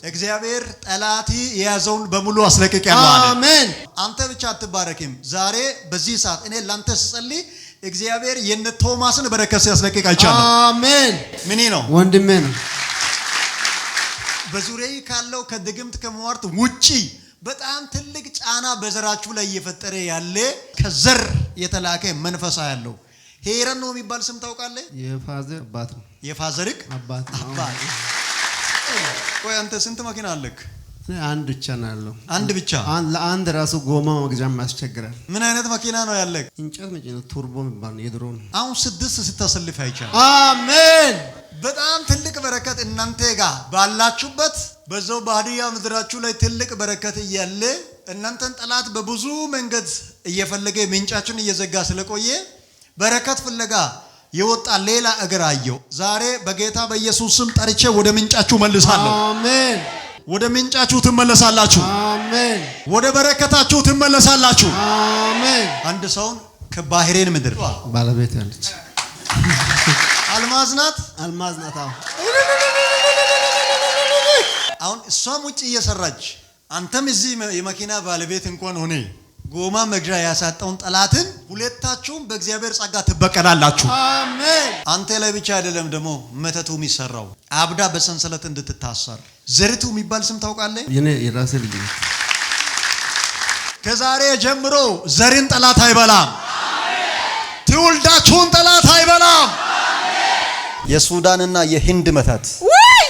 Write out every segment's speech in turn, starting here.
እግዚአብሔር ጠላቲ የያዘውን በሙሉ አስለቅቄያለሁ። አሜን። አንተ ብቻ አትባረክም። ዛሬ በዚህ ሰዓት እኔ ላንተ ስጸልይ እግዚአብሔር የነ ቶማስን በረከት ሲያስለቅቅ አይቻለሁ። አሜን። ምን ነው ወንድሜ ነው። በዙሪያዬ ካለው ከድግምት ከመዋርት ውጪ በጣም ትልቅ ጫና በዘራችሁ ላይ እየፈጠረ ያለ ከዘር የተላከ መንፈሳ ያለው ሄረን ነው የሚባል ስም ታውቃለህ? የፋዘር አባት ነው። የፋዘርክ አባት ነው። ቆይ አንተ ስንት መኪና አለክ? አንድ ብቻ ነው ያለው። አንድ ብቻ? ለአንድ ራሱ ጎማ መግዛም ያስቸግራል። ምን አይነት መኪና ነው ያለክ? እንጨት ነው፣ ቱርቦ የሚባል የድሮ ነው። አሁን 6 ስታሰልፍ አይቻልም። አሜን። በጣም ትልቅ በረከት እናንተ ጋር ባላችሁበት በዛው ባዲያ ምድራችሁ ላይ ትልቅ በረከት እያለ እናንተን ጠላት በብዙ መንገድ እየፈለገ ምንጫችሁን እየዘጋ ስለቆየ በረከት ፍለጋ የወጣ ሌላ እግር አየው። ዛሬ በጌታ በኢየሱስ ስም ጠርቼ ወደ ምንጫችሁ መልሳለሁ። አሜን። ወደ ምንጫችሁ ትመለሳላችሁ። አሜን። ወደ በረከታችሁ ትመለሳላችሁ። አሜን። አንድ ሰውን ከባህሬን ምድር ባለቤት ያለች አልማዝ ናት። አልማዝ ናት። አሁን እሷም ውጪ እየሰራች አንተም እዚህ የመኪና ባለቤት እንኳን ሆነ ጎማ መግዣ ያሳጣውን ጠላትን ሁለታችሁም በእግዚአብሔር ጸጋ ትበቀላላችሁ። አሜን። አንተ ላይ ብቻ አይደለም ደግሞ መተቱ የሚሰራው አብዳ በሰንሰለት እንድትታሰር ዘሪቱ የሚባል ስም ታውቃለህ? የኔ የራሴ ልጅ ነው። ከዛሬ ጀምሮ ዘርን ጠላት አይበላም። ትውልዳችሁን ጠላት አይበላም። የሱዳንና የሂንድ መተት ወይ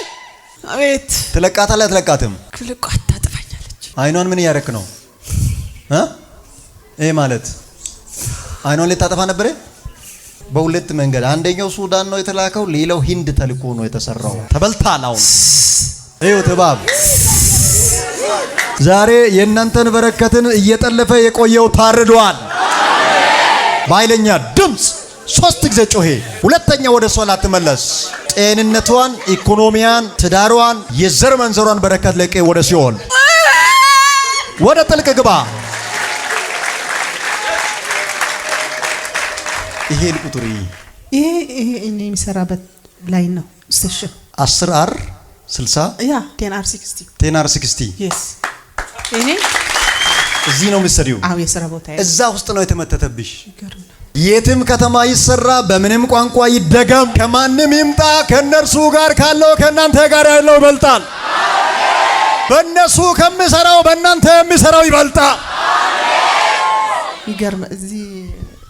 አቤት ትለቃታለህ? አትለቃትም? ክልቋት ታጥፋኛለች። አይኗን ምን ያረክ ነው? ይሄ ማለት አይኗን ልታጠፋ ነበር። በሁለት መንገድ፣ አንደኛው ሱዳን ነው የተላከው፣ ሌላው ሂንድ ተልኮ ነው የተሰራው። ተበልታል። አሁን ይኸው ተባብ ዛሬ የእናንተን በረከትን እየጠለፈ የቆየው ታርዷል። በኃይለኛ ድምፅ 3 ጊዜ ጮሄ። ሁለተኛ ወደ እሷ ላትመለስ። ጤንነቷን፣ ኢኮኖሚያን፣ ትዳሯን፣ የዘር መንዘሯን በረከት ለቀ ወደ ሲኦል ወደ ጥልቅ ግባ። ይሄ ቁጥር ይሄ እኔ የሚሰራበት ላይ ነው። ስቴሽን 10 አር 60 ያ 10 አር 60 10 አር 60 yes እኔ እዚህ ነው የምትሰሪው? አዎ የሥራ ቦታ እዛ ውስጥ ነው የተመተተብሽ። ይገርም። የትም ከተማ ይሰራ፣ በምንም ቋንቋ ይደገም፣ ከማንም ይምጣ፣ ከነርሱ ጋር ካለው ከናንተ ጋር ያለው ይበልጣል። በእነሱ ከሚሰራው በእናንተ የሚሰራው ይበልጣል። ይገርም። እዚህ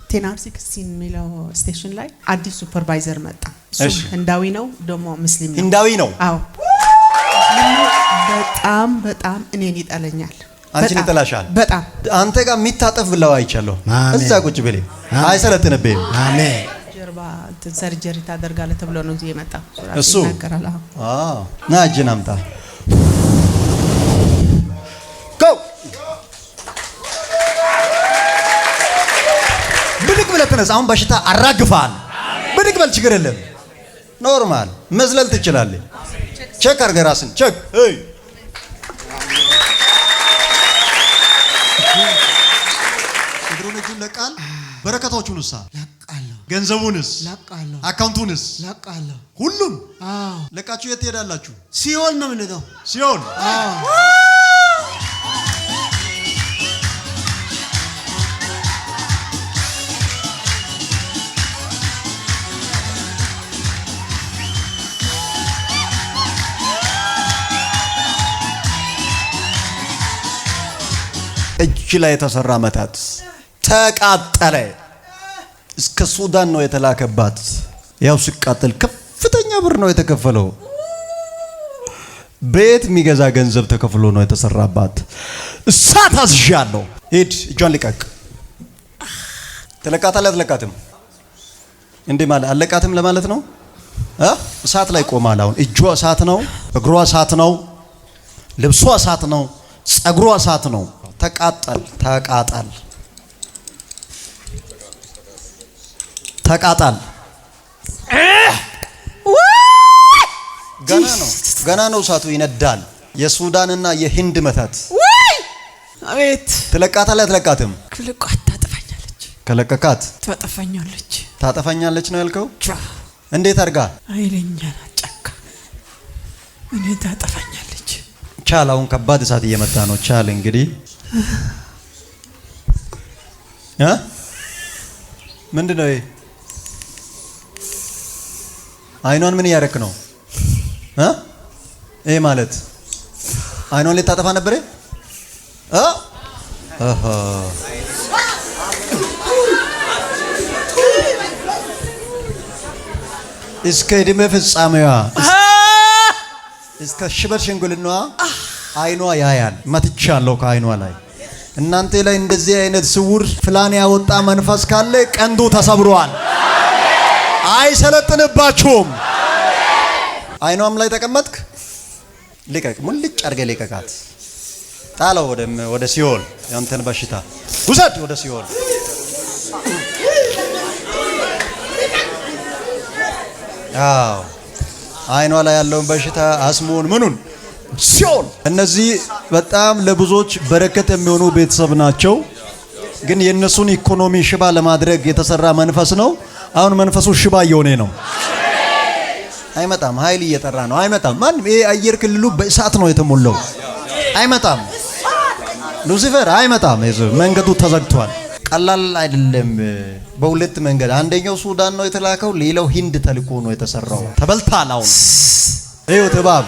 10 አር 60 የሚለው ስቴሽን ላይ አዲስ ሱፐርቫይዘር መጣ። እሱ ህንዳዊ ነው ደግሞ ሙስሊም ነው። ህንዳዊ ነው? አዎ። በጣም እኔን ይጠለኛል። አንቺን ይጠላሻል? በጣም አንተ ጋር የሚታጠፍ ብለው አይቻለሁ። እዛ ቁጭ ብለህ አይሰለጥንብህም። አሜን። ጀርባ ሰርጀሪ ታደርጋለህ ተብሎ ነው እዚህ የመጣው። እሱ ይናገራል። አዎ ና እጅን አምጣ። ጎ ብድግ ብለህ ተነስ። አሁን በሽታ አራግፋል። ብድግ በል፣ ችግር የለም። ኖርማል መዝለል ትችላለህ። ቼክ አድርገህ ራስን ቼክ። እድሮነጁን ለቃል በረከቶቹንስ ለቃለሁ፣ ገንዘቡንስ ለቃለሁ፣ አካውንቱንስ ለቃለሁ። ሁሉም አዎ። ለቃችሁ የት ትሄዳላችሁ? ሲኦል ነው የምንሄደው። ሲኦል? አዎ። እጅ ላይ የተሰራ መተት ተቃጠለ። እስከ ሱዳን ነው የተላከባት። ያው ሲቃጠል ከፍተኛ ብር ነው የተከፈለው። ቤት የሚገዛ ገንዘብ ተከፍሎ ነው የተሰራባት። እሳት አዝዣለሁ። ሂድ፣ እጇን ልቀቅ። ተለቃታለህ? አትለቃትም? እንዴ ማለት አለቃትም ለማለት ነው። እሳት ላይ ቆማል። አሁን እጇ እሳት ነው፣ እግሯ እሳት ነው፣ ልብሷ እሳት ነው፣ ጸጉሯ እሳት ነው። ተቃጠል፣ ተቃጠል፣ ተቃጠል። ገና ነው እሳቱ ይነዳል። የሱዳንና የሂንድ መተት ወይ አቤት። ትለቃታለህ? አትለቃትም? ክልቋት ታጥፋኛለች። ከለቀቃት ታጠፋኛለች። ታጠፋኛለች ነው ያልከው? እንዴት አድርጋ? ኃይለኛ ናት፣ ጨካ። እኔ ታጠፋኛለች። ቻል አሁን ከባድ እሳት እየመጣ ነው። ቻል እንግዲህ ምንድነው ይሄ? አይኗን ምን እያደረክ ነው? ይሄ ማለት አይኗን ልታጠፋ ነበር? እስከ ዕድሜ ፍጻሜዋ እስከ ሽበት ሽንጉልናዋ አይኗ ያያል። መትቻለሁ ከአይኗ ላይ። እናንተ ላይ እንደዚህ አይነት ስውር ፕላን ያወጣ መንፈስ ካለ ቀንዱ ተሰብሯል። አይሰለጥንባችሁም። አይኗም ላይ ተቀመጥክ፣ ልቀቅ፣ ሙልጭ አድርገህ ልቀቃት። ጣለው ወደ ሲኦል። ያንተን በሽታ ውሰድ ወደ ሲኦል። አዎ አይኗ ላይ ያለውን በሽታ አስሙን ምኑን ሲኦል። እነዚህ በጣም ለብዙዎች በረከት የሚሆኑ ቤተሰብ ናቸው፣ ግን የነሱን ኢኮኖሚ ሽባ ለማድረግ የተሰራ መንፈስ ነው። አሁን መንፈሱ ሽባ እየሆነ ነው። አይመጣም። ኃይል እየጠራ ነው። አይመጣም። ማንም ይሄ አየር ክልሉ በእሳት ነው የተሞላው። አይመጣም። ሉሲፈር አይመጣም። መንገዱ ተዘግቷል። ቀላል አይደለም። በሁለት መንገድ፣ አንደኛው ሱዳን ነው የተላከው፣ ሌላው ሂንድ ተልኮ ነው የተሰራው። ተበልታል። አሁን ይኸው ተባብ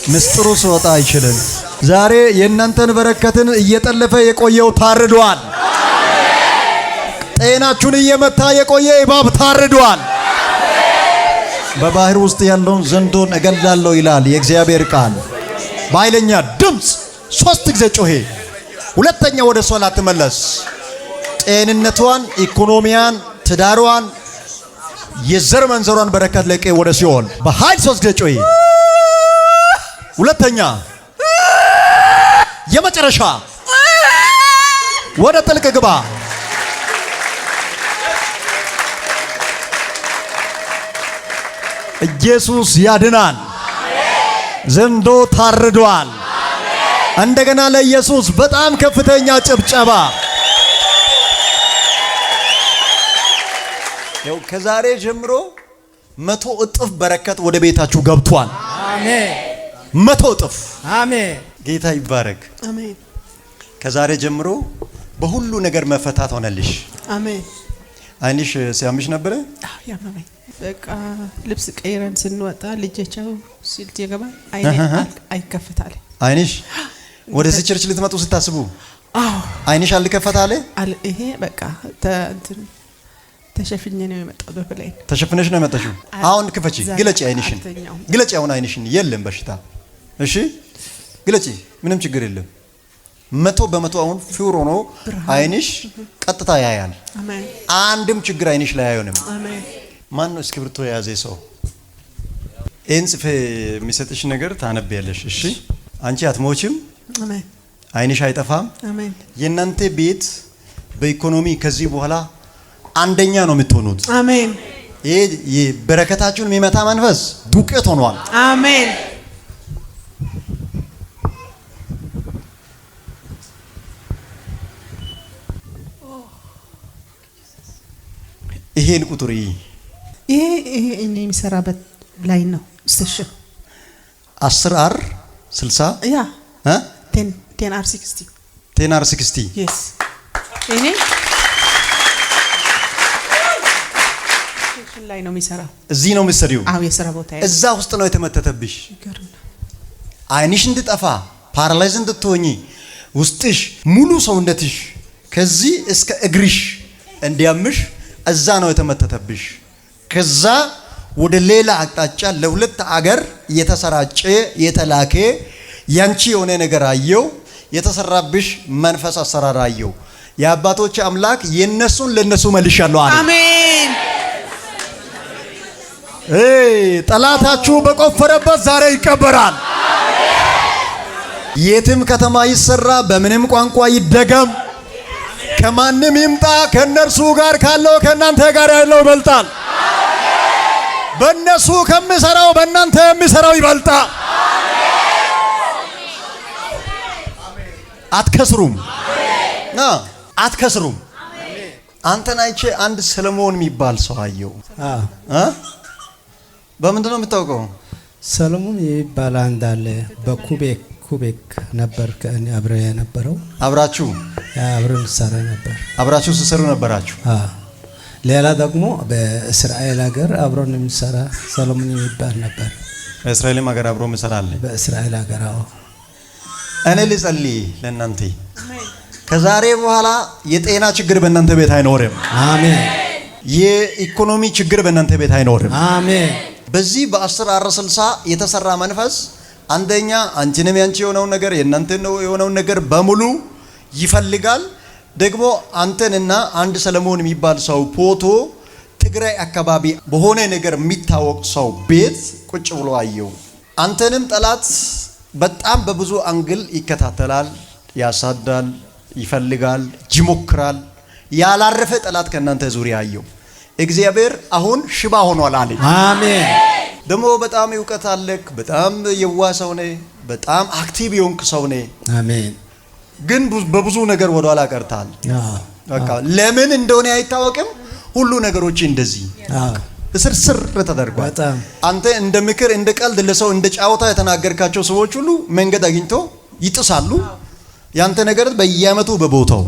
ምስጢሩ ሲወጣ አይችልም። ዛሬ የእናንተን በረከትን እየጠለፈ የቆየው ታርዷል። ጤናችሁን እየመታ የቆየ እባብ ታርዷል። በባህር ውስጥ ያለውን ዘንዶን እገላለሁ ይላል የእግዚአብሔር ቃል። በኃይለኛ ድምፅ 3 ጊዜ ጮሄ። ሁለተኛ ወደ እሷ ላትመለስ። ጤንነቷን፣ ኢኮኖሚያን፣ ትዳሯን፣ የዘር መንዘሯን በረከት ለቀ ወደ ሲኦል በኃይል 3 ጊዜ ጮሄ። ሁለተኛ የመጨረሻ ወደ ጥልቅ ግባ። ኢየሱስ ያድናል። ዘንዶ ታርዷል። እንደገና ለኢየሱስ በጣም ከፍተኛ ጭብጨባ። ያው ከዛሬ ጀምሮ 100 እጥፍ በረከት ወደ ቤታችሁ ገብቷል። አሜን። 100 እጥፍ። አሜን። ጌታ ይባረክ። አሜን። ከዛሬ ጀምሮ በሁሉ ነገር መፈታት ሆነልሽ። አሜን። አይንሽ ሲያምሽ ነበረ? አዎ ያመመኝ። በቃ ልብስ ቀይረን ስንወጣ ልጄቸው ሲል ይገባ አይኔ አይከፈታል። አይንሽ ወደዚህ ቸርች ልትመጡ ስታስቡ አይንሽ አልከፈታለ? ይሄ በቃ እንትን ተሸፍኜ ነው የመጣው። በፕሌን ተሸፍነሽ ነው የመጣሽው? አሁን ክፈቺ፣ ግለጪ አይንሽን፣ ግለጪ። አሁን አይንሽን የለም በሽታ። እሺ ግለጪ፣ ምንም ችግር የለም። 100% አሁን ፊውር ሆኖ አይንሽ ቀጥታ ያያል። አሜን። አንድም ችግር አይንሽ ላይ አይሆንም። አሜን። ማን ነው እስክሪብቶ የያዘ ሰው? ይህን ጽፌ የሚሰጥሽ ነገር ታነቢያለሽ። እሺ አንቺ አትሞችም። አሜን። አይንሽ አይጠፋም። አሜን። የእናንተ ቤት በኢኮኖሚ ከዚህ በኋላ አንደኛ ነው የምትሆኑት። አሜን። ይሄ በረከታችሁን የሚመታ መንፈስ ዱቄት ሆኗል። አሜን። ይሄን ቁጥር ይሄ እኔ የሚሰራበት ላይ ነው ስቴሽን 10R 60 ያ 10R 60 10R 60 yes እኔ ስቴሽን ላይ ነው የሚሰራው። እዚህ ነው የምትሰሪው? አዎ የሥራ ቦታ እዛ ውስጥ ነው የተመተተብሽ። አይንሽ እንድጠፋ ፓራላይዝ እንድትሆኚ ውስጥሽ ሙሉ ሰውነትሽ ከዚህ እስከ እግርሽ እንዲያምሽ እዛ ነው የተመተተብሽ። ከዛ ወደ ሌላ አቅጣጫ ለሁለት አገር የተሰራጨ የተላከ ያንቺ የሆነ ነገር አየው። የተሰራብሽ መንፈስ አሰራር አየው። የአባቶች አምላክ የነሱን ለነሱ መልሻለሁ አለ። አሜን። ጠላታችሁ በቆፈረበት ዛሬ ይቀበራል። የትም ከተማ ይሰራ፣ በምንም ቋንቋ ይደገም፣ ከማንም ይምጣ፣ ከነርሱ ጋር ካለው ከናንተ ጋር ያለው ይበልጣል። በእነሱ ከሚሰራው በእናንተ የሚሰራው ይበልጣል። አትከስሩም፣ አትከስሩም። አንተን አይቼ አንድ ሰለሞን የሚባል ሰው አየው። በምንድን ነው የምታውቀው? ሰሎሞን ይባላል እንዳለ በኩቤክ ነበር ከእኔ አብረ የነበረው። አብራችሁ አብረን ሰራ ነበር። አብራችሁ ሲሰሩ ነበራችሁ? ሌላ ደግሞ በእስራኤል ሀገር አብረን የሚሰራ ሰሎሞን ይባል ነበር። በእስራኤልም ሀገር አብሮ ይሰራል። በእስራኤል ሀገር እኔ ልጸልይ ለእናንተ። ከዛሬ በኋላ የጤና ችግር በእናንተ ቤት አይኖርም። አሜን። የኢኮኖሚ ችግር በእናንተ ቤት አይኖርም። አሜን። በዚህ በ10 60 የተሰራ መንፈስ አንደኛ አንቺንም ያንቺ የሆነውን ነገር የእናንተን የሆነውን ነገር በሙሉ ይፈልጋል። ደግሞ አንተንና አንድ ሰለሞን የሚባል ሰው ፎቶ ትግራይ አካባቢ በሆነ ነገር የሚታወቅ ሰው ቤት ቁጭ ብሎ አየው። አንተንም ጠላት በጣም በብዙ አንግል ይከታተላል፣ ያሳዳል፣ ይፈልጋል፣ ይሞክራል። ያላረፈ ጠላት ከእናንተ ዙሪያ አየው። እግዚአብሔር አሁን ሽባ ሆኗል አለ። አሜን። ደግሞ በጣም እውቀት አለክ፣ በጣም የዋህ ሰው ነህ፣ በጣም አክቲቭ የሆንክ ሰው ነህ። አሜን። ግን በብዙ ነገር ወደ ኋላ ቀርታል። በቃ ለምን እንደሆነ አይታወቅም። ሁሉ ነገሮች እንደዚህ እስርስር ተደርጓል። አንተ እንደ ምክር እንደ ቀልድ ለሰው እንደ ጫወታ የተናገርካቸው ሰዎች ሁሉ መንገድ አግኝቶ ይጥሳሉ። ያንተ ነገር በየአመቱ በቦታው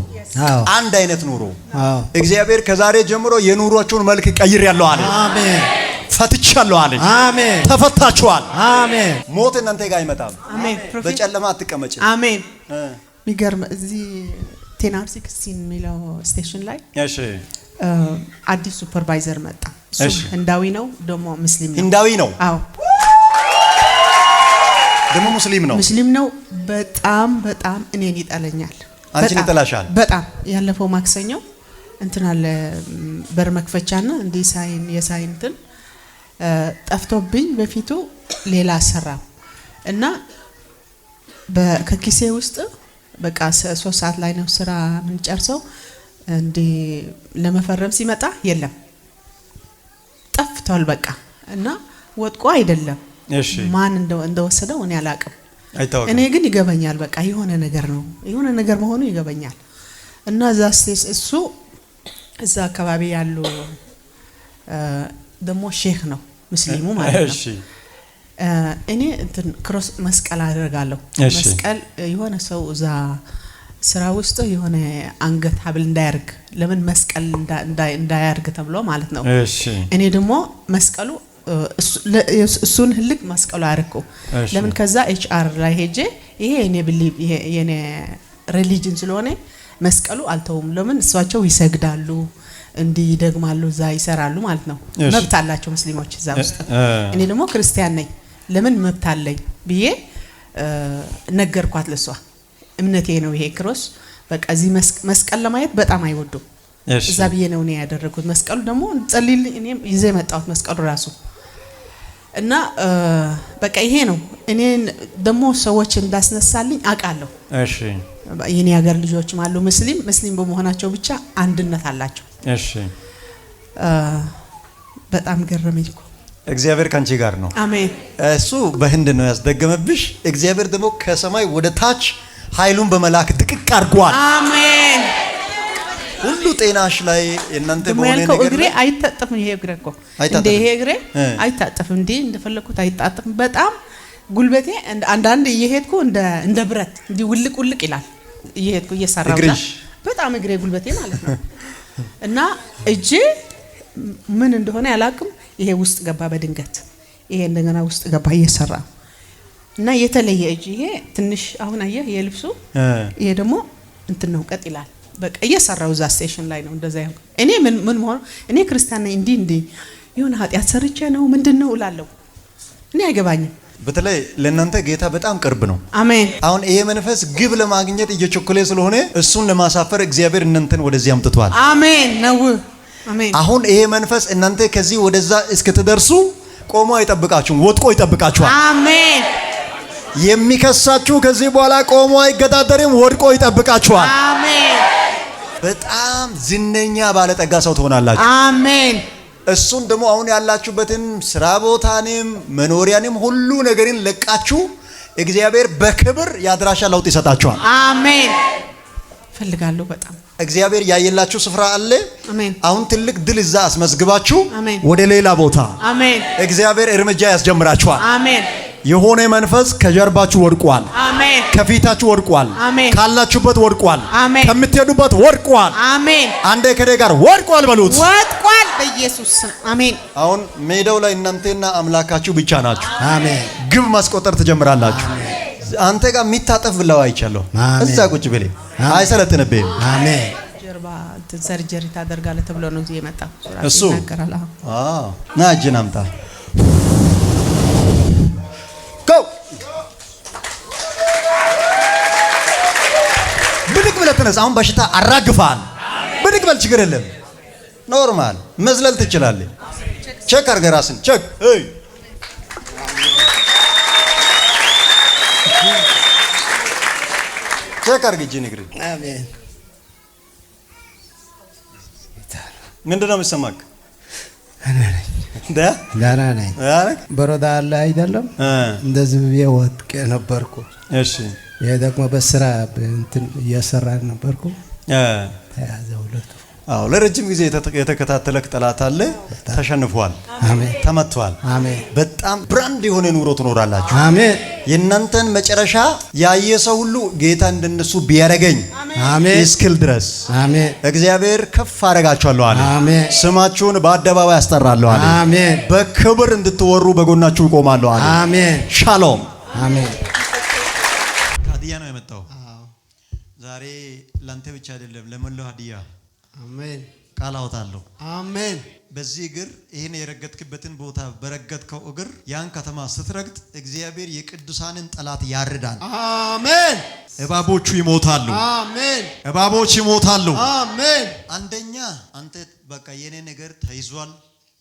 አንድ አይነት ኑሮ እግዚአብሔር ከዛሬ ጀምሮ የኑሯችሁን መልክ ቀይሬያለሁ አለ። አሜን። ፈትቻለሁ አለ። አሜን። ተፈታችኋል። አሜን። ሞት እናንተ ጋር አይመጣም። አሜን። በጨለማ አትቀመጭ። አሜን። ሚገርም እዚህ ቴናር 16 የሚለው ስቴሽን ላይ እሺ አዲስ ሱፐርቫይዘር መጣ። እሱ ህንዳዊ ነው ደግሞ ሙስሊም ነው። ህንዳዊ ነው? አዎ። ደግሞ ሙስሊም ነው? ሙስሊም ነው። በጣም እኔን ይጠለኛል። አንቺን ይጠላሻል? በጣም ያለፈው ማክሰኞ እንትን አለ በር መክፈቻና እንዲህ ሳይን የሳይን እንትን ጠፍቶብኝ በፊቱ ሌላ አሰራም እና ከኪሴ ውስጥ በቃ 3 ሰዓት ላይ ነው ስራ የምንጨርሰው። እንዴ ለመፈረም ሲመጣ የለም ጠፍቷል በቃ እና ወጥቆ አይደለም። እሺ ማን እንደወሰደው እኔ አላቅም። አይታወቅም። እኔ ግን ይገበኛል በቃ የሆነ ነገር ነው የሆነ ነገር መሆኑ ይገበኛል። እና ዛስቴስ እሱ እዛ አካባቢ ያሉ ደግሞ ሼክ ነው ሙስሊሙ ማለት ነው። እሺ እኔ እንትን ክሮስ መስቀል አደርጋለሁ። መስቀል የሆነ ሰው እዛ ስራ ውስጥ የሆነ አንገት ሀብል እንዳያርግ ለምን መስቀል እንዳያርግ ተብሎ ማለት ነው። እሺ እኔ ደግሞ መስቀሉ እሱን ህልቅ መስቀሉ አርኩ። ለምን ከዛ ኤችአር ላይ ሄጄ ይሄ የኔ ሪሊጅን ስለሆነ መስቀሉ አልተውም። ለምን እሷቸው ይሰግዳሉ እንዲህ ይደግማሉ እዛ ይሰራሉ ማለት ነው። መብት አላቸው ሙስሊሞች እዛ ውስጥ። እኔ ደግሞ ክርስቲያን ነኝ ለምን መብት አለኝ ብዬ ነገርኳት ለሷ። እምነቴ ነው ይሄ ክሮስ በቃ እዚህ መስቀል ለማየት በጣም አይወዱም። እዛ ብዬ ነው እኔ ያደረኩት። መስቀሉ ደግሞ ጸልይልኝ እኔም ይዤ መጣሁት መስቀሉ ራሱ እና በቃ ይሄ ነው እኔ ደግሞ ሰዎች እንዳስነሳልኝ አውቃለሁ። እሺ የኔ ሀገር ልጆችም አሉ ሙስሊም በመሆናቸው ብቻ አንድነት አላቸው። እሺ በጣም ገረመኝ እኮ። እግዚአብሔር ካንቺ ጋር ነው። አሜን። እሱ በህንድ ነው ያስደገመብሽ። እግዚአብሔር ደግሞ ከሰማይ ወደ ታች ኃይሉን በመላክ ድቅቅ አድርጓል። አሜን። ሁሉ ጤናሽ ላይ እናንተ በሆነ ነገር እግሬ አይታጠፍም። ይሄ እግሬ እኮ እንደ ይሄ እግሬ አይታጠፍም። እንደ እንደፈለኩት አይታጠፍም። በጣም ጉልበቴ አንዳንድ እየሄድኩ እንደ ብረት እንዲ ውልቅ ይላል። እየሄድኩ እየሰራው በጣም እግሬ ጉልበቴ ማለት ነው። እና እጄ ምን እንደሆነ ያላቅም ይሄ ውስጥ ገባ በድንገት ይሄ እንደገና ውስጥ ገባ እየሰራ እና የተለየ እጅ ይሄ ትንሽ አሁን አየህ የልብሱ ይሄ ደግሞ እንትን ነው ቀጥ ይላል። በቃ እየሰራው እዛ ስቴሽን ላይ ነው እንደዛ ይሁን። እኔ ምን ሆነ እኔ ክርስቲያን ነኝ እንዲ የሆነ ኃጢአት ሰርቼ ነው ምንድነው እላለሁ። እኔ አይገባኝም። በተለይ ለእናንተ ጌታ በጣም ቅርብ ነው። አሜን። አሁን ይሄ መንፈስ ግብ ለማግኘት እየቸኮለ ስለሆነ እሱን ለማሳፈር እግዚአብሔር እናንተን ወደዚህ አምጥቷል። አሜን ነው። አሜን። አሁን ይሄ መንፈስ እናንተ ከዚህ ወደዛ እስክትደርሱ ቆሞ አይጠብቃችሁም፣ ወጥቆ ይጠብቃችኋል። አሜን። የሚከሳችሁ ከዚህ በኋላ ቆሞ አይገዳደርም፣ ወድቆ ይጠብቃችኋል። አሜን። በጣም ዝነኛ ባለጠጋ ሰው ትሆናላችሁ። አሜን። እሱን ደግሞ አሁን ያላችሁበትን ስራ ቦታንም መኖሪያንም ሁሉ ነገርን ለቃችሁ እግዚአብሔር በክብር ያድራሻ ለውጥ ይሰጣችኋል። አሜን። ፈልጋለሁ በጣም እግዚአብሔር ያየላችሁ ስፍራ አለ። አሜን። አሁን ትልቅ ድል እዛ አስመዝግባችሁ አሜን። ወደ ሌላ ቦታ አሜን እግዚአብሔር እርምጃ ያስጀምራችኋል። አሜን። የሆነ መንፈስ ከጀርባችሁ ወድቋል። አሜን። ከፊታችሁ ወድቋል። አሜን። ካላችሁበት ወድቋል። አሜን። ከምትሄዱበት ወድቋል። አሜን። አንዴ ከኔ ጋር ወድቋል በሉት። ወድቋል በኢየሱስ ስም አሜን። አሁን ሜዳው ላይ እናንተና አምላካችሁ ብቻ ናችሁ። አሜን። ግብ ማስቆጠር ትጀምራላችሁ። አንተ ጋር የሚታጠፍ ብለው አይቻለሁ። እዛ ቁጭ ብለ አይሰለጥንብህም። አሜን። ጀርባ ሰርጀሪ ታደርጋለህ ተብሎ ነው እዚህ የመጣ እሱ ይናገራል። ና እጅን አምጣ። ብድግ ብለህ ተነስ። አሁን በሽታ አራግፋል። ብድግ በል፣ ችግር የለም። ኖርማል መዝለል ትችላለህ። ቼክ አድርገህ ራስን ቼክ። ቼክ አድርግ እጅን እግር። አሜን። ምንድን ነው የሚሰማክ? ደህና ነኝ። በሮዳ አለ አይደለም እንደዚህ ብዬ ወድቄ ነበርኩ። እሺ። ይሄ ደግሞ በስራ እንትን እየሰራን ነበርኩ። ተያዘ ሁለቱ። አዎ፣ ለረጅም ጊዜ የተከታተለክ ጠላት አለ። ተሸንፏል። አሜን። ተመቷል። አሜን። በጣም ብራንድ የሆነ ኑሮ ትኖራላችሁ። አሜን። የእናንተን መጨረሻ ያየ ሰው ሁሉ ጌታ እንደነሱ ቢያረገኝ አሜን እስክል ድረስ አሜን እግዚአብሔር ከፍ አደርጋችኋለሁ አለ። አሜን። ስማችሁን በአደባባይ አስጠራለሁ አለ። አሜን። በክብር እንድትወሩ በጎናችሁ እቆማለሁ አለ። አሜን። ሻሎም። አሜን። ከሀዲያ ነው የመጣው። ዛሬ ላንተ ብቻ አይደለም ለመላው ሀዲያ አሜን ቃል አወጣለሁ። አሜን። በዚህ እግር ይሄን የረገጥክበትን ቦታ በረገጥከው እግር ያን ከተማ ስትረግጥ እግዚአብሔር የቅዱሳንን ጠላት ያርዳል። አሜን። እባቦቹ ይሞታሉ። አሜን። እባቦች ይሞታሉ። አሜን። አንደኛ አንተ በቃ የኔ ነገር ተይዟል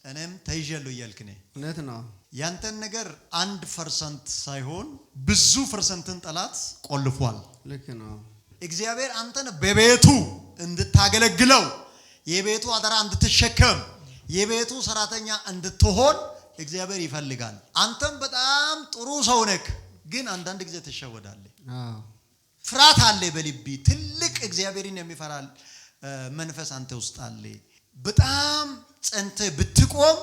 እኔም ተይዣለሁ እያልክ ነህ። እውነት ነው። ያንተን ነገር 1% ሳይሆን ብዙ ፐርሰንትን ጠላት ቆልፏል። ልክ ነው። እግዚአብሔር አንተን በቤቱ እንድታገለግለው የቤቱ አደራ እንድትሸከም የቤቱ ሰራተኛ እንድትሆን እግዚአብሔር ይፈልጋል። አንተም በጣም ጥሩ ሰው ነህ፣ ግን አንዳንድ ጊዜ ትሸወዳለህ። ፍርሃት አለ በልቢ። ትልቅ እግዚአብሔርን የሚፈራ መንፈስ አንተ ውስጥ አለ። በጣም ጸንተ ብትቆም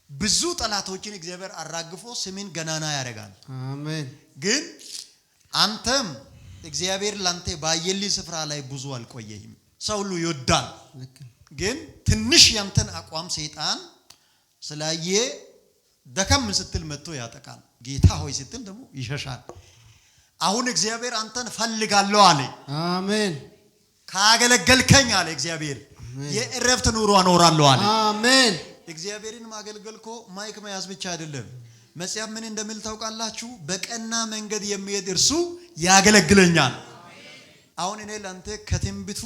ብዙ ጠላቶችን እግዚአብሔር አራግፎ ስምን ገናና ያደርጋል። አሜን። ግን አንተም እግዚአብሔር ላንተ ባየልህ ስፍራ ላይ ብዙ አልቆየህም። ሰው ሁሉ ይወዳል፣ ግን ትንሽ ያንተን አቋም ሰይጣን ስላየ ደከም ስትል መጥቶ ያጠቃል። ጌታ ሆይ ስትል ደግሞ ይሸሻል። አሁን እግዚአብሔር አንተን ፈልጋለሁ አለ። አሜን። ካገለገልከኝ አለ እግዚአብሔር የእረፍት ኑሮ አኖራለሁ አለ። አሜን። እግዚአብሔርን ማገልገልኮ ማይክ መያዝ ብቻ አይደለም። መጽሐፍ ምን እንደሚል ታውቃላችሁ? በቀና መንገድ የሚሄድ እርሱ ያገለግለኛል። አሁን እኔ ላንተ ከትንቢቱ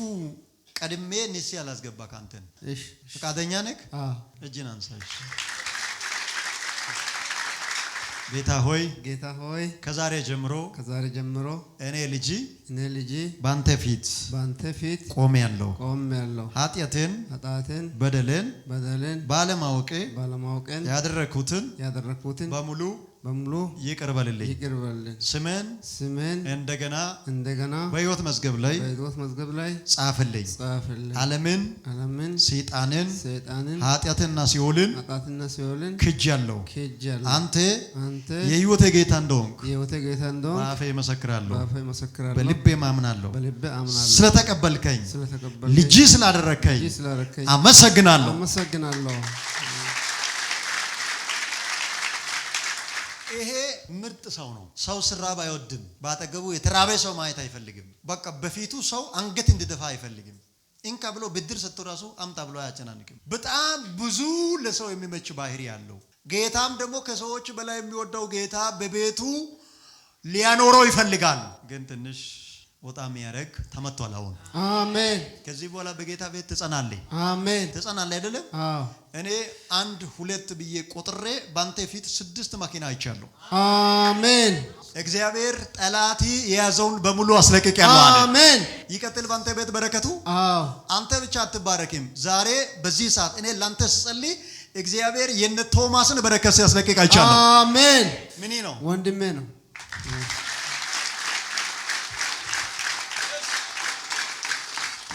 ቀድሜ ንስ ያላስገባ ካንተን እሺ፣ ፈቃደኛ ነህ? እጅን አንሳሽ። ጌታ ሆይ ከዛሬ ጀምሮ እኔ ልጅ ባንተ ፊት ቆሜያለሁ። ኃጢአትን በደልን ባለማወቄ ያደረኩትን በሙሉ ይቅር በልልኝ። ስምን እንደገና በሕይወት መዝገብ ላይ ጻፍልኝ። ዓለምን ሰይጣንን ኃጢአትንና ሲኦልን ክጃለሁ። አንተ የሕይወቴ ጌታ እንደሆንክ በአፌ እመሰክራለሁ፣ በልቤ አምናለሁ። ስለተቀበልከኝ ልጅ ስላደረከኝ አመሰግናለሁ። ይሄ ምርጥ ሰው ነው። ሰው ስራብ አይወድም። ባጠገቡ የተራበ ሰው ማየት አይፈልግም። በቃ በፊቱ ሰው አንገት እንድደፋ አይፈልግም። እንካ ብሎ ብድር ሰጥቶ ራሱ አምጣ ብሎ አያጨናንቅም። በጣም ብዙ ለሰው የሚመች ባህሪ ያለው ጌታም ደግሞ ከሰዎች በላይ የሚወደው ጌታ በቤቱ ሊያኖረው ይፈልጋል። ግን ትንሽ ወጣ የሚያደርግ ተመቷል። አሁን አሜን። ከዚህ በኋላ በጌታ ቤት ትጸናለህ። አሜን። ትጸናለህ አይደለም? አዎ። እኔ 1 2 ብዬ ቆጥሬ ባንተ ፊት 6 መኪና አይቻለሁ። አሜን። እግዚአብሔር ጠላቲ የያዘውን በሙሉ አስለቅቄያለሁ አለ። አሜን። ይቀጥል ባንተ ቤት በረከቱ። አዎ። አንተ ብቻ አትባረክም። ዛሬ በዚህ ሰዓት እኔ ላንተ ስጸልይ እግዚአብሔር የነ ቶማስን በረከት ሲያስለቅቅ አይቻለሁ። አሜን። ምን ነው? ወንድሜ ነው።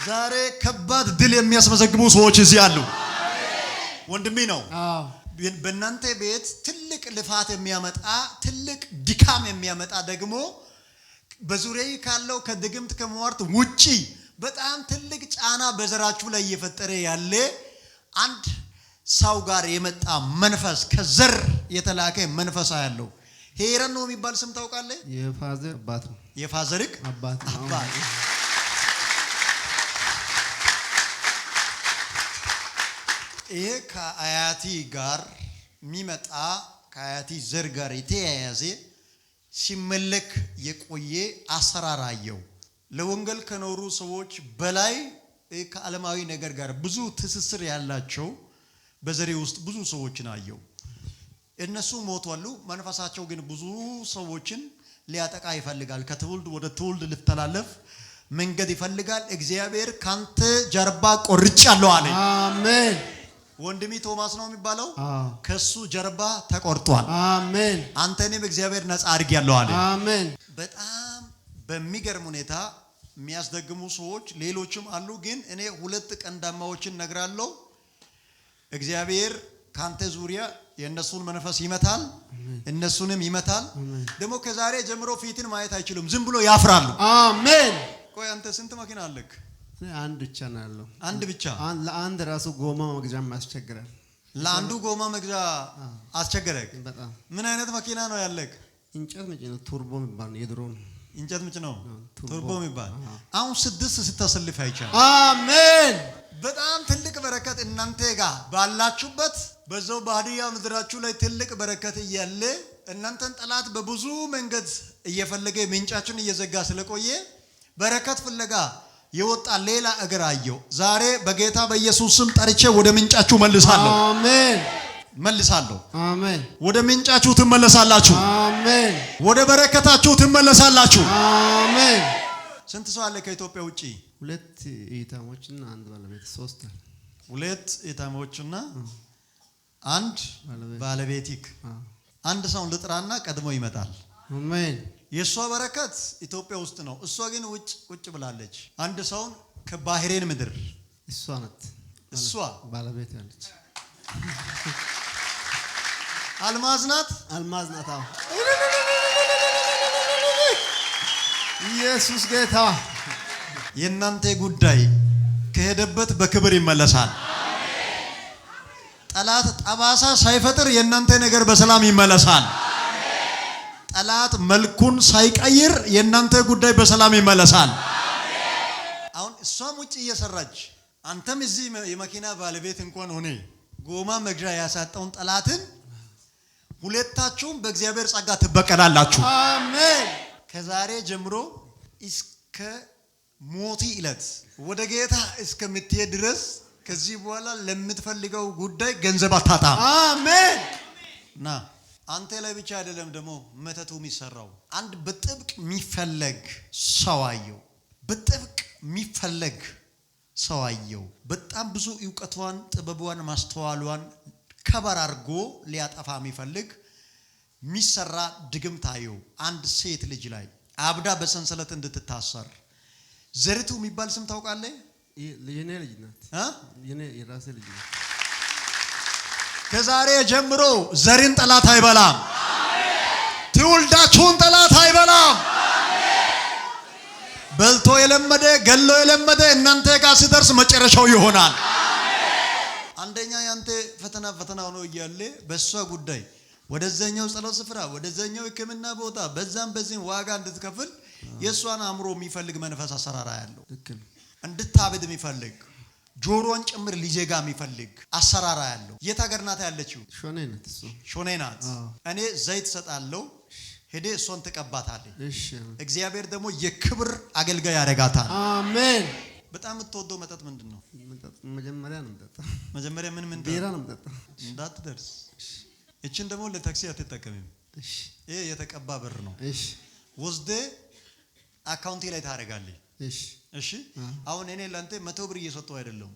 ዛሬ ከባድ ድል የሚያስመዘግቡ ሰዎች እዚህ አሉ። ወንድሜ ነው። በእናንተ ቤት ትልቅ ልፋት የሚያመጣ ትልቅ ድካም የሚያመጣ ደግሞ በዙሪያዬ ካለው ከድግምት ከመዋርት ውጪ በጣም ትልቅ ጫና በዘራችሁ ላይ እየፈጠረ ያለ አንድ ሰው ጋር የመጣ መንፈስ ከዘር የተላከ መንፈስ ያለው ሄረን ነው የሚባል ስም ታውቃለህ? የፋዘር አባት ነው። የፋዘርክ አባት ነው። ይሄ ከአያቲ ጋር የሚመጣ ከአያቲ ዘር ጋር የተያያዘ ሲመለክ የቆየ አሰራራየው ለወንጌል ከኖሩ ሰዎች በላይ ከዓለማዊ ነገር ጋር ብዙ ትስስር ያላቸው በዘሬ ውስጥ ብዙ ሰዎችን አየው። እነሱ ሞቷሉ። መንፈሳቸው ግን ብዙ ሰዎችን ሊያጠቃ ይፈልጋል። ከትውልድ ወደ ትውልድ ልተላለፍ መንገድ ይፈልጋል። እግዚአብሔር ካንተ ጀርባ ቆርጫለሁ አለ። አሜን። ወንድሜ ቶማስ ነው የሚባለው። ከሱ ጀርባ ተቆርጧል። አሜን። አንተንም እግዚአብሔር ነፃ አድርጌያለሁ አለ። አሜን። በጣም በሚገርም ሁኔታ የሚያስደግሙ ሰዎች ሌሎችም አሉ። ግን እኔ ሁለት ቀንዳማዎችን ነግራለሁ። እግዚአብሔር ካንተ ዙሪያ የእነሱን መንፈስ ይመታል፣ እነሱንም ይመታል። ደግሞ ከዛሬ ጀምሮ ፊትን ማየት አይችሉም። ዝም ብሎ ያፍራሉ። አሜን። ቆይ አንተ ስንት መኪና አለክ? አንድ ብቻ ነው ያለው። አንድ ብቻ? ለአንድ ራሱ ጎማ መግዣም ያስቸግራል። ለአንዱ ጎማ መግዣ አስቸገረክ? በጣም። ምን አይነት መኪና ነው ያለክ? እንጨት መጪ ነው። ቱርቦ የሚባል ነው። የድሮ ነው። እንጨት ምጭ ነው። ቱርቦ የሚባል አሁን 6 ስታሰልፍ አይቻል። አሜን። በጣም ትልቅ በረከት እናንተ ጋር ባላችሁበት በዛው ባዲያ ምድራችሁ ላይ ትልቅ በረከት እያለ እናንተን ጠላት በብዙ መንገድ እየፈለገ ምንጫችሁን እየዘጋ ስለቆየ በረከት ፍለጋ የወጣ ሌላ እግር አየው። ዛሬ በጌታ በኢየሱስ ስም ጠርቼ ወደ ምንጫችሁ መልሳለሁ። አሜን። መልሳለሁ። አሜን። ወደ ምንጫችሁ ትመለሳላችሁ። አሜን። ወደ በረከታችሁ ትመለሳላችሁ። አሜን። ስንት ሰው አለ ከኢትዮጵያ ውጪ? 2 እህታሞችና አንድ ባለቤት 3 አለ። 2 እህታሞችና አንድ ባለቤቲክ። አንድ ሰው ልጥራና ቀድሞ ይመጣል። አሜን። የሷ በረከት ኢትዮጵያ ውስጥ ነው። እሷ ግን ውጭ ቁጭ ብላለች። አንድ ሰውን ከባህሬን ምድር እሷ ናት። እሷ ባለቤት ያለች አልማዝ ናት። አልማዝ ናት። ኢየሱስ ጌታ። የእናንተ ጉዳይ ከሄደበት በክብር ይመለሳል። ጠላት ጠባሳ ሳይፈጥር የእናንተ ነገር በሰላም ይመለሳል። ጠላት መልኩን ሳይቀይር የእናንተ ጉዳይ በሰላም ይመለሳል። አሁን እሷም ውጭ እየሰራች አንተም እዚህ የመኪና ባለቤት እንኳን ሆነ ጎማ መግዣ ያሳጣውን ጠላትን ሁለታችሁም በእግዚአብሔር ጸጋ ትበቀላላችሁ። አሜን። ከዛሬ ጀምሮ እስከ ሞቲ ዕለት ወደ ጌታ እስከምትሄድ ድረስ ከዚህ በኋላ ለምትፈልገው ጉዳይ ገንዘብ አታጣም። አሜን። ና አንተ ላይ ብቻ አይደለም ደግሞ መተቱ የሚሰራው። አንድ በጥብቅ የሚፈለግ ሰው አየው። በጥብቅ የሚፈለግ ሰው አየው። በጣም ብዙ ዕውቀቷን፣ ጥበቧን፣ ማስተዋሏን ከበር አድርጎ ሊያጠፋ የሚፈልግ የሚሰራ ድግምት አየው። አንድ ሴት ልጅ ላይ አብዳ በሰንሰለት እንድትታሰር። ዘሪቱ የሚባል ስም ታውቃለህ? የኔ ልጅ ናት። የኔ የራሴ ልጅ ናት። ከዛሬ ጀምሮ ዘርን ጠላት አይበላም። ትውልዳችሁን ጠላት አይበላም። በልቶ የለመደ ገሎ የለመደ እናንተ ጋር ሲደርስ መጨረሻው ይሆናል። አንደኛ ያንተ ፈተና ሆኖ እያለ በሷ ጉዳይ ወደዛኛው ጸሎት ስፍራ ወደዛኛው ሕክምና ቦታ በዛም በዚህም ዋጋ እንድትከፍል የሷን አእምሮ የሚፈልግ መንፈስ አሰራራ ያለው እንድታብድ የሚፈልግ ጆሮን ጭምር ሊዜጋ የሚፈልግ አሰራራ ያለው። የት ሀገር ናት ያለችው? ሾኔ ናት። እሱ ሾኔ ናት። እኔ ዘይት ሰጣለሁ፣ ሄደ እሷን ትቀባታለህ። እሺ። እግዚአብሔር ደግሞ የክብር አገልጋይ ያደርጋታል። አሜን። በጣም የምትወደው መጠጥ ምንድን ነው? መጀመሪያ ነው የምጠጣው። መጀመሪያ ምን ቢራ ነው የምጠጣው። እንዳትደርስ። እቺን ደግሞ ለታክሲ አትጠቀምም። እሺ። ይሄ የተቀባ ብር ነው። እሺ። ወስደ አካውንቴ ላይ ታደርጋለህ። እሺ። እሺ። አሁን እኔ ላንተ 100 ብር እየሰጠው አይደለም፣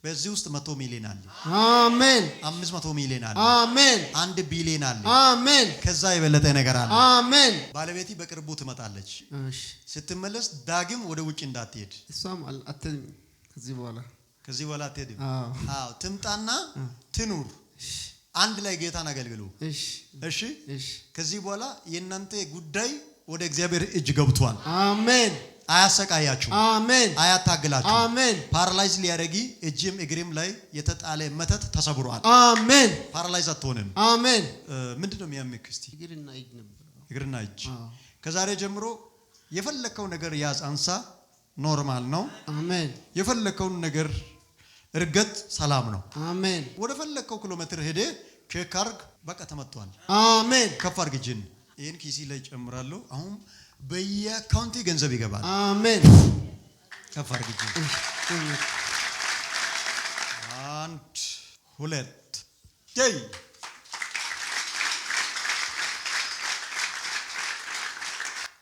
በዚህ ውስጥ 100 ሚሊዮን አለ። አሜን። 500 ሚሊዮን አለ። አሜን። 1 ቢሊዮን አለ። አሜን። ከዛ የበለጠ ነገር አለ። አሜን። ባለቤቴ በቅርቡ ትመጣለች። እሺ። ስትመለስ ዳግም ወደ ውጭ እንዳትሄድ። እሷም አትልም ከዚህ በኋላ አትሄድም። አዎ ትምጣና ትኑር። አንድ ላይ ጌታን አገልግሉ። እሺ። ከዚህ በኋላ የእናንተ ጉዳይ ወደ እግዚአብሔር እጅ ገብቷል። አሜን። አያሰቃያችሁ። አሜን። አያታግላችሁ። አሜን። ፓራላይዝ ሊያረጊ እጅም እግሪም ላይ የተጣለ መተት ተሰብሯል። አሜን። ፓራላይዝ አትሆንም። አሜን። ምንድነው የሚያምክ? እስቲ እግርና እጅ። ከዛሬ ጀምሮ የፈለከው ነገር ያዝ፣ አንሳ። ኖርማል ነው። አሜን። የፈለከውን ነገር እርገጥ፣ ሰላም ነው። አሜን። ወደ ፈለከው ኪሎ ሜትር ሄደ ቼክ አርግ። በቃ ተመቷል። አሜን። ከፍ አርግ እጅን። ይሄን ኪሲ ላይ ጨምራለሁ። አሁን በየአካውንቴ ገንዘብ ይገባል። አሜን። ከፍ አርግ እጅን። 1 2 ጀይ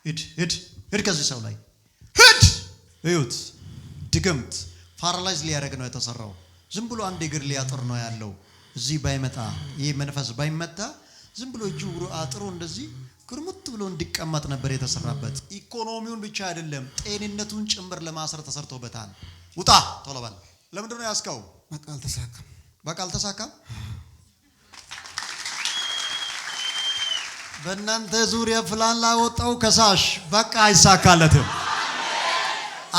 ሂድ ከዚህ ሰው ላይ ሂድ። እዩት፣ ድግምት ፓራላይዝ ሊያደርግ ነው የተሰራው። ዝም ብሎ አንድ እግር ሊያጥር ነው ያለው። እዚህ ባይመጣ ይሄ መንፈስ ባይመታ ዝም ብሎ እጁ አጥሮ እንደዚህ ግርሙት ብሎ እንዲቀመጥ ነበር የተሰራበት። ኢኮኖሚውን ብቻ አይደለም ጤንነቱን ጭምር ለማሰር ተሰርቶበታል። ውጣ ቶሎ በል። ለምንድን ነው ያስከው? በቃ አልተሳካም። በእናንተ ዙሪያ ፕላን ላወጣው ከሳሽ በቃ አይሳካለትም።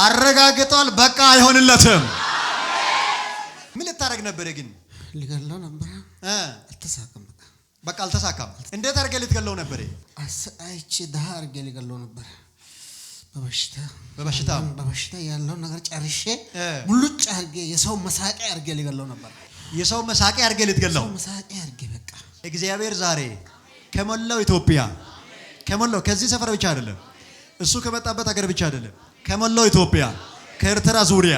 አረጋግጧል። በቃ አይሆንለትም። ምን ልታረግ ነበር ግን? ሊገለው ነበር። አልተሳካም። በቃ አልተሳካም። እንዴት አድርገህ ልትገለው ነበር? አሰቃይቼ ደሃ አድርጌ ሊገለው ነበር። በበሽታ ያለው ነገር ጨርሼ ሙሉጭ አድርጌ የሰው መሳቂያ አድርጌ ሊገለው ነበር። የሰው መሳቂያ አድርጌ ልትገለው? መሳቂያ አድርጌ በቃ። እግዚአብሔር ዛሬ ከሞላው ኢትዮጵያ ከዚህ ሰፈር ብቻ አይደለም፣ እሱ ከመጣበት ሀገር ብቻ አይደለም፣ ከሞላው ኢትዮጵያ ከኤርትራ ዙሪያ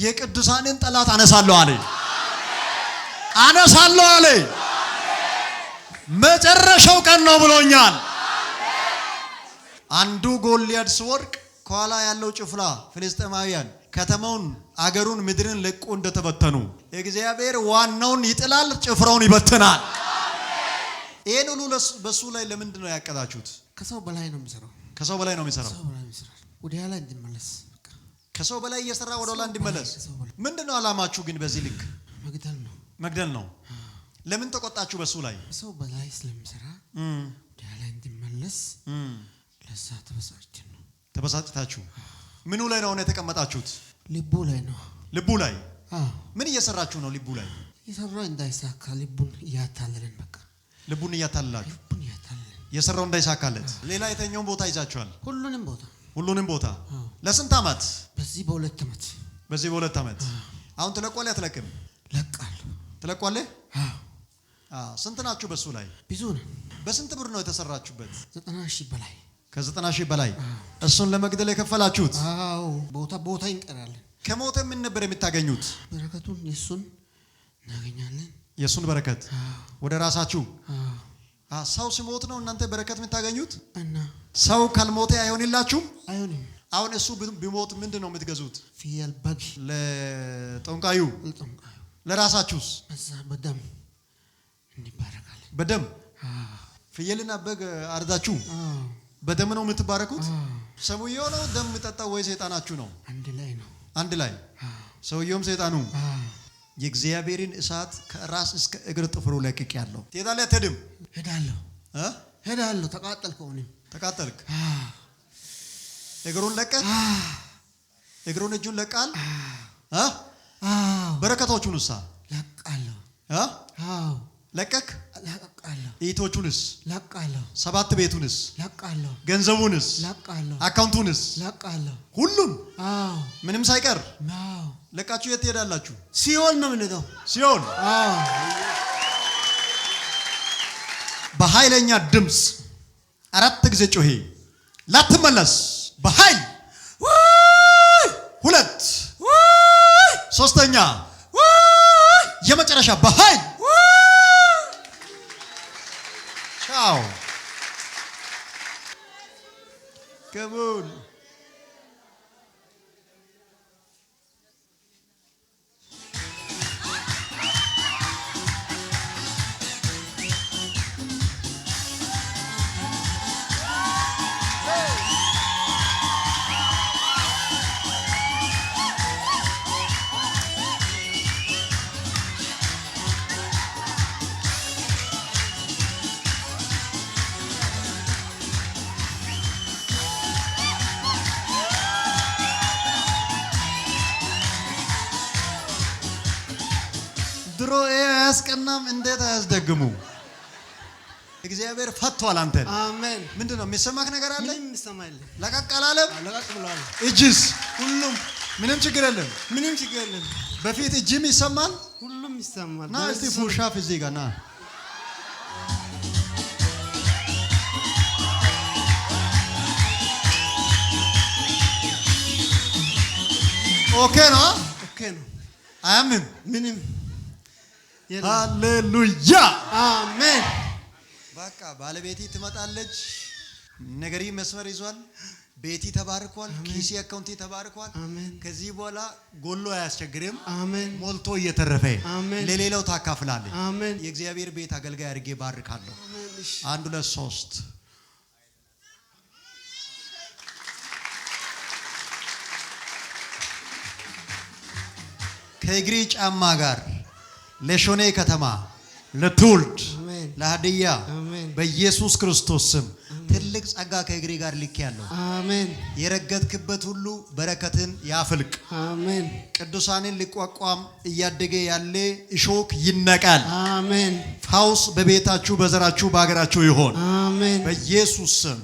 የቅዱሳንን ጠላት አነሳለሁ አለ። መጨረሻው ቀን ነው ብሎኛል። አንዱ ጎልያድ ሲወድቅ ከኋላ ያለው ጭፍራ ፍልስጤማውያን ከተማውን፣ አገሩን፣ ምድርን ለቆ እንደተበተኑ እግዚአብሔር ዋናውን ይጥላል፣ ጭፍራውን ይበትናል። ይሄን ሁሉ በሱ ላይ ለምንድን ነው ያቀዳችሁት? ከሰው በላይ ነው የሚሰራው። ወደ ኋላ እንዲመለስ ከሰው በላይ እየሰራ ወደ ኋላ እንዲመለስ። ምንድነው አላማችሁ ግን? በዚህ ልክ መግደል ነው። ለምን ተቆጣችሁ በሱ ላይ? ሰው በላይ ስለሚሰራ ወደ ኋላ እንዲመለስ ለዛ ተበሳጭታችሁ። ምኑ ላይ ነው የተቀመጣችሁት? ልቡ ላይ ነው። ልቡ ላይ ምን እየሰራችሁ ነው? ልቡ ላይ የሰራው እንዳይሳካ ልቡን እያታለለን በቃ ልቡን እያታለላችሁ የሰራው እንዳይሳካለት። ሌላ የተኛውን ቦታ ይዛችኋል? ሁሉንም ቦታ ለስንት ዓመት? በዚህ በ2 ዓመት። አሁን ትለቋለህ አትለቅም? ለቃለሁ። ትለቋለህ? ስንት ናችሁ በሱ ላይ? ብዙ ነው። በስንት ብር ነው የተሰራችሁበት? 90,000 በላይ። ከ90,000 በላይ እሱን ለመግደል የከፈላችሁት? አዎ። ቦታ እንቀራለን። ከሞተ ምን ነበር የምታገኙት? በረከቱን የሱን እናገኛለን። የሱን በረከት ወደ ራሳችሁ። ሰው ሲሞት ነው እናንተ በረከት የምታገኙት? ሰው ካልሞተ አይሆንላችሁም? አይሆንም። አሁን እሱ ቢሞት ምንድን ነው የምትገዙት? ፍየል፣ በግ ለጠንቋዩ። ለራሳችሁስ? በደም እንባረካለን። በደም ፍየልና በግ አርዳችሁ በደም ነው የምትባረኩት? ሰውየው ነው ደም የምጠጣው ወይ ሰይጣናችሁ ነው? አንድ ላይ ሰውየውም ሰይጣኑ። የእግዚአብሔርን እሳት ከራስ እስከ እግር ጥፍሩ ለቅቅ ያለው። ትሄዳለህ አትሄድም? ሄዳለሁ። ተቃጠልክ? እግሩን ለቀህ? እግሩን እጁን ለቃል? በረከቶቹንስ ለቃለሁ። ለቀክ? ለቃለሁ። እህቶቹንስ? ለቃለሁ። 7 ቤቱንስ? ለቃለሁ። ገንዘቡንስ? ለቃለሁ። አካውንቱንስ? ለቃለሁ። ሁሉም ምንም ሳይቀር ለቃችሁ የት ትሄዳላችሁ? ሲኦል ነው የምንሄደው። ሲኦል። በኃይለኛ ድምፅ 4 ጊዜ ጮሄ ላትመለስ። በኃይል 2 3ኛ የመጨረሻ በኃይል ቻው። ከቡል ዘንድሮ አያስቀናም። እንዴት አያስደግሙ? እግዚአብሔር ፈቷል አንተን። አሜን። ምንድነው የሚሰማክ ነገር አለ? ምንም ይሰማል። ለቀቅ አላለም? ለቀቅ ብሏል። እጅስ? ሁሉም ምንም ችግር የለም። ምንም ችግር የለም። በፊት እጅም ይሰማል። ሁሉም ይሰማል። ና እስቲ ፑሻፕ እዚህ ጋር ና። ኦኬ ነው። ኦኬ ነው። አያምም። ምንም የለም። ሃሌሉያ አሜን። በቃ ባለቤቴ ትመጣለች። ነገሪ መስመር ይዟል። ቤቲ ተባርኳል። ኪሲ አካውንቲ ተባርኳል። አሜን። ከዚህ በኋላ ጎሎ አያስቸግርም። አሜን። ሞልቶ እየተረፈ አሜን። ለሌላው ታካፍላለህ። አሜን። የእግዚአብሔር ቤት አገልጋይ አድርጌ ባርካለሁ። 1 2 3 ከእግሪ ጫማ ጋር ለሾኔ ከተማ ለትውልድ ለሀዲያ በኢየሱስ ክርስቶስ ስም ትልቅ ጸጋ ከእግሪ ጋር ልክ ያለው አሜን። የረገጥክበት ሁሉ በረከትን ያፍልቅ። አሜን። ቅዱሳንን ሊቋቋም እያደገ ያለ እሾክ ይነቃል። አሜን። ፈውስ በቤታችሁ በዘራችሁ በአገራችሁ ይሆን። አሜን። በኢየሱስ ስም